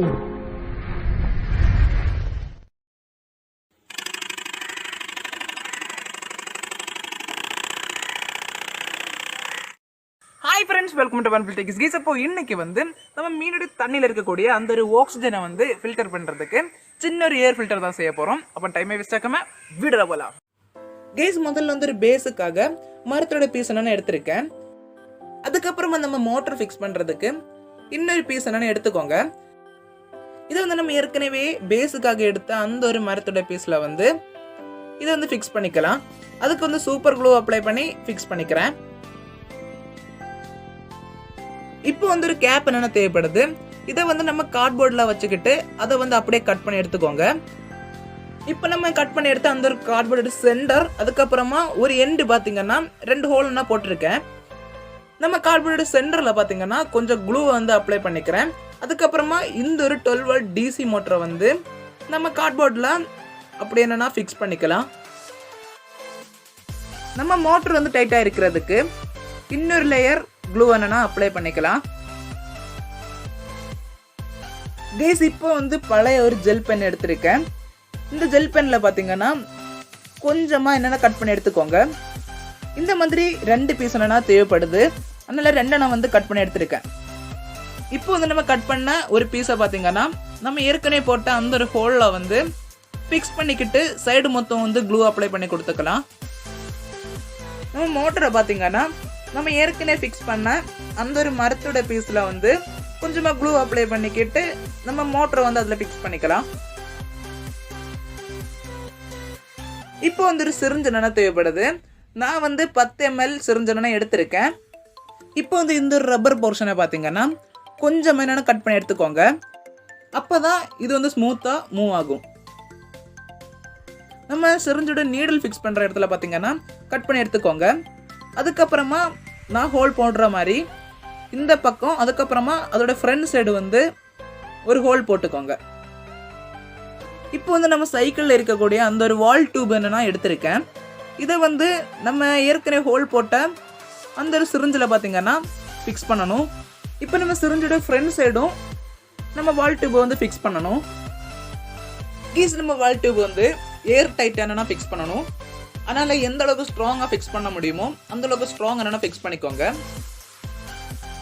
Hi friends, welcome to FUNFULL TECHYS. Guys, அப்போ இன்னைக்கு வந்து நம்ம மீனோட தண்ணில இருக்கக்கூடிய அந்த ஒரு ஆக்ஸிஜனை வந்து ஃபில்டர் பண்றதுக்கு சின்ன ஒரு ஏர் ஃபில்டர் தான் செய்ய போறோம். அப்ப டைமை வேஸ்ட் ஆக்காம வீடியோல போலாம். Guys, முதல்ல வந்து ஒரு பேஸுக்காக மரத்தோட பீஸ் என்னன்னு எடுத்துருக்கேன். அதுக்கப்புறமா நம்ம மோட்டர் ஃபிக்ஸ் பண்றதுக்கு இன்னொரு பீஸ் என்னன்னு எடுத்துக்கோங்க. இதை வந்து நம்ம ஏற்கனவே பேஸுக்காக எடுத்த அந்த ஒரு மரத்தோட பீஸ்ல வந்து இதை வந்து ஃபிக்ஸ் பண்ணிக்கலாம். அதுக்கு வந்து சூப்பர் க்ளூ அப்ளை பண்ணி ஃபிக்ஸ் பண்ணிக்கிறேன். இப்போ வந்து ஒரு கேப் என்னென்ன தேவைப்படுது. இதை வந்து நம்ம கார்ட்போர்டில் வச்சுக்கிட்டு அதை வந்து அப்படியே கட் பண்ணி எடுத்துக்கோங்க. இப்போ நம்ம கட் பண்ணி எடுத்து அந்த ஒரு கார்ட்போர்டு சென்டர், அதுக்கப்புறமா ஒரு எண்டு பார்த்தீங்கன்னா 2 ஹோல்னா போட்டிருக்கேன். நம்ம கார்ட்போர்டு சென்டரில் பார்த்தீங்கன்னா கொஞ்சம் க்ளூ வந்து அப்ளை பண்ணிக்கிறேன். அதுக்கப்புறமா இந்த ஒரு 12 வோல்ட் டிசி மோட்டரை வந்து நம்ம கார்ட்போர்டில் அப்படி என்னன்னா ஃபிக்ஸ் பண்ணிக்கலாம். நம்ம மோட்டர் வந்து டைட்டாக இருக்கிறதுக்கு இன்னொரு லேயர் க்ளூ என்னன்னா அப்ளை பண்ணிக்கலாம். கேஸ் இப்போ வந்து பழைய ஒரு ஜெல் பென் எடுத்திருக்கேன். இந்த ஜெல் பென்ல பாத்தீங்கன்னா கொஞ்சமா என்னன்னா கட் பண்ணி எடுத்துக்கோங்க. இந்த மாதிரி 2 பீஸ் என்னன்னா தேவைப்படுது. அதனால 2 நான் வந்து கட் பண்ணி எடுத்திருக்கேன். இப்போ வந்து நம்ம கட் பண்ண ஒரு பீஸை பாத்தீங்கன்னா நம்ம ஏற்கனவே போட்ட அந்த ஒரு ஹோல்ல வந்து ஃபிக்ஸ் பண்ணிக்கிட்டு சைடு மொத்தம் வந்து க்ளூ அப்ளை பண்ணி கொடுத்துக்கலாம். நம்ம மோட்டரை பாத்தீங்கன்னா நம்ம ஏற்கனவே ஃபிக்ஸ் பண்ண அந்த ஒரு மரத்தோட பீஸில் வந்து கொஞ்சமாக க்ளூ அப்ளை பண்ணிக்கிட்டு நம்ம மோட்டரை வந்து அதில் ஃபிக்ஸ் பண்ணிக்கலாம். இப்போ வந்து ஒரு சிரிஞ்சு என்னென்ன தேவைப்படுது. நான் வந்து 10 ml சிரிஞ்சு என்னென்ன எடுத்திருக்கேன். இப்போ வந்து இந்த ஒரு ரப்பர் போர்ஷனை பார்த்தீங்கன்னா கொஞ்சம் என்னென்ன கட் பண்ணி எடுத்துக்கோங்க. அப்போ தான் இது வந்து ஸ்மூத்தாக மூவ் ஆகும். நம்ம சிரிஞ்சோட நீடில் ஃபிக்ஸ் பண்ணுற இடத்துல பார்த்தீங்கன்னா கட் பண்ணி எடுத்துக்கோங்க. அதுக்கப்புறமா நான் ஹோல் போடுற மாதிரி இந்த பக்கம், அதுக்கப்புறமா அதோட ஃப்ரண்ட் சைடு வந்து ஒரு ஹோல் போட்டுக்கோங்க. இப்போ வந்து நம்ம சைக்கிளில் இருக்கக்கூடிய அந்த ஒரு வால் டியூப் என்னன்னா எடுத்திருக்கேன். இதை வந்து நம்ம ஏற்கனவே ஹோல் போட்ட அந்த ஒரு சிரிஞ்சில் பார்த்தீங்கன்னா ஃபிக்ஸ் பண்ணணும். இப்போ நம்ம சிரிஞ்சோட ஃப்ரண்ட் சைடும் நம்ம வால் டியூப்பை வந்து ஃபிக்ஸ் பண்ணணும். நம்ம வால் டியூப் வந்து ஏர் டைட் என்னன்னா ஃபிக்ஸ் பண்ணணும். அதனால் எந்த அளவுக்கு ஸ்ட்ராங்காக ஃபிக்ஸ் பண்ண முடியுமோ அந்த அளவுக்கு ஸ்ட்ராங் என்னென்னா ஃபிக்ஸ் பண்ணிக்கோங்க.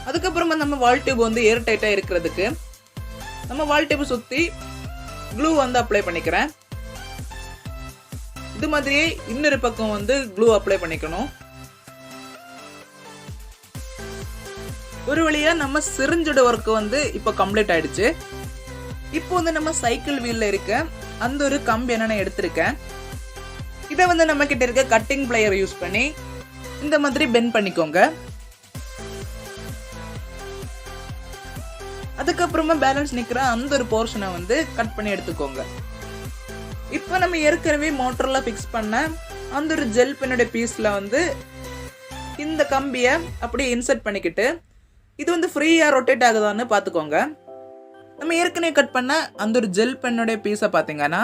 அதுக்கப்புறமா நம்ம வால் டியூப் வந்து ஏர் டைட்டாக இருக்கிறதுக்கு நம்ம வால் டியூப் சுற்றி க்ளூ வந்து அப்ளை பண்ணிக்கிறேன். இது மாதிரியே இன்னொரு பக்கம் வந்து க்ளூ அப்ளை பண்ணிக்கணும். ஒரு வழியா நம்ம சிரிஞ்சோட ஒர்க் வந்து இப்போ கம்ப்ளீட் ஆயிடுச்சு. இப்போ வந்து நம்ம சைக்கிள் வீல்ல இருக்க அந்த ஒரு கம்பி என்னென்ன எடுத்திருக்கேன். இதை வந்து நம்ம கிட்ட இருக்க கட்டிங் பிளேயர் யூஸ் பண்ணி இந்த மாதிரி பெண்ட் பண்ணிக்கோங்க. அதுக்கப்புறமா பேலன்ஸ் நிக்கிற அந்த ஒரு போர்ஷனை வந்து கட் பண்ணி எடுத்துக்கோங்க. இப்போ நம்ம ஏற்கனவே மோட்டர்ல ஃபிக்ஸ் பண்ண அந்த ஒரு ஜெல் பென்னோட பீஸ்ல வந்து இந்த கம்பியை அப்படியே இன்சர்ட் பண்ணிக்கிட்டு இது வந்து ஃப்ரீயா ரொட்டேட் ஆகுதான்னு பார்த்துக்கோங்க. நம்ம ஏற்கனவே கட் பண்ண அந்த ஒரு ஜெல் பென்னோட பீஸை பார்த்தீங்கன்னா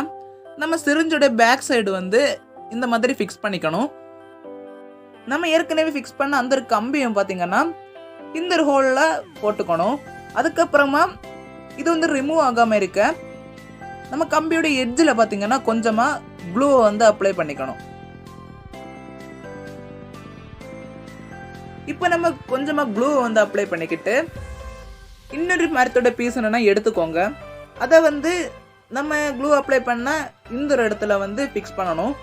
நம்ம சிரிஞ்சோட பேக் சைடு வந்து இந்த மாதிரி ஃபிக்ஸ் பண்ணிக்கணும். நம்ம ஏற்கனவே ஃபிக்ஸ் பண்ண அந்த ஒரு கம்பியும் பார்த்தீங்கன்னா இந்த ஒரு ஹோலில் போட்டுக்கணும். அதுக்கப்புறமா இது வந்து ரிமூவ் ஆகாமல் இருக்க நம்ம கம்பியோட எட்ஜில் பார்த்தீங்கன்னா கொஞ்சமாக க்ளூ வந்து அப்ளை பண்ணிக்கணும். இப்போ நம்ம கொஞ்சமாக க்ளூ வந்து அப்ளை பண்ணிக்கிட்டு இன்னொரு மரத்தோட பீஸ் என்னன்னா எடுத்துக்கோங்க. அதை வந்து நம்ம க்ளூ அப்ளை பண்ண இந்த ஒரு இடத்துல வந்து ஃபிக்ஸ் பண்ணணும்.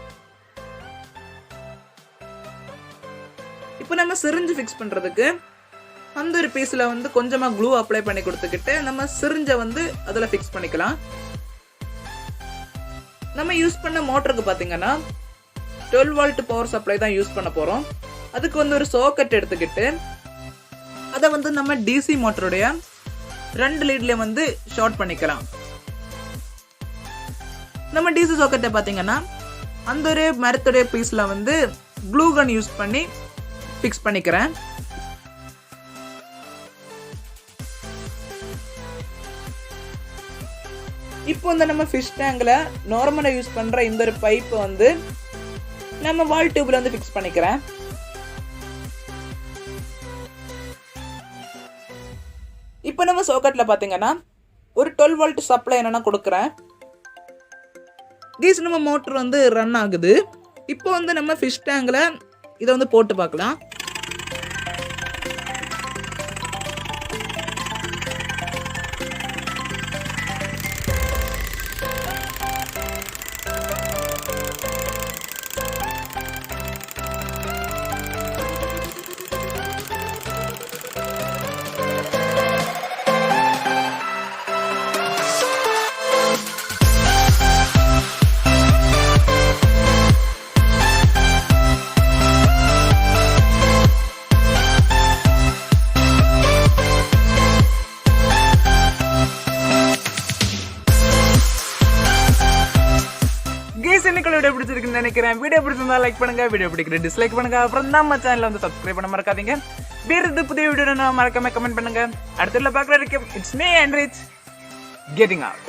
இப்போ நம்ம சிரிஞ்சு ஃபிக்ஸ் பண்ணுறதுக்கு அந்த ஒரு பீஸில் வந்து கொஞ்சமாக க்ளூ அப்ளை பண்ணி கொடுத்துக்கிட்டு நம்ம சிரிஞ்சை வந்து அதில் ஃபிக்ஸ் பண்ணிக்கலாம். நம்ம யூஸ் பண்ண மோட்டருக்கு பார்த்தீங்கன்னா 12 வோல்ட் பவர் சப்ளை தான் யூஸ் பண்ண போகிறோம். அதுக்கு வந்து ஒரு சாக்கெட் எடுத்துக்கிட்டு அதை வந்து நம்ம டிசி மோட்டருடைய 2 லீட்லேயே வந்து ஷார்ட் பண்ணிக்கலாம். நம்ம டிசி சாக்கெட்டை பார்த்தீங்கன்னா அந்த ஒரு மரத்துடைய பீஸில் வந்து க்ளூ கன் யூஸ் பண்ணி ஃபிக்ஸ் பண்ணிக்கிறேன். இப்போ வந்து நம்ம ஃபிஷ் டேங்கில் நார்மலாக யூஸ் பண்ணுற இந்த ஒரு பைப்பை வந்து நம்ம வால் டியூப்ல வந்து ஃபிக்ஸ் பண்ணிக்கிறேன். இப்போ நம்ம சாக்கெட்டில் பார்த்தீங்கன்னா ஒரு 12 வோல்ட் சப்ளை என்னென்னா கொடுக்குறேன். கேஸ் நம்ம மோட்டர் வந்து ரன் ஆகுது. இப்போ வந்து நம்ம ஃபிஷ் டேங்கில் இதை வந்து போட்டு பார்க்கலாம். வீடியோ பிடிச்சிருக்குன்னு நினைக்கிறேன். வீடியோ பிடிச்சிருந்தா லைக் பண்ணுங்க, வீடியோ பிடிக்கிற டிஸ்லைக் பண்ணுங்க. அப்புறம் நம்ம சேனலை வந்து சப்ஸ்கிரைப் பண்ண மறக்காதீங்க. வேறு புதிய வீடியோ மறக்காம கமெண்ட் பண்ணுங்க. அடுத்த பார்க்குற வரைக்கும் it's me and rich getting out.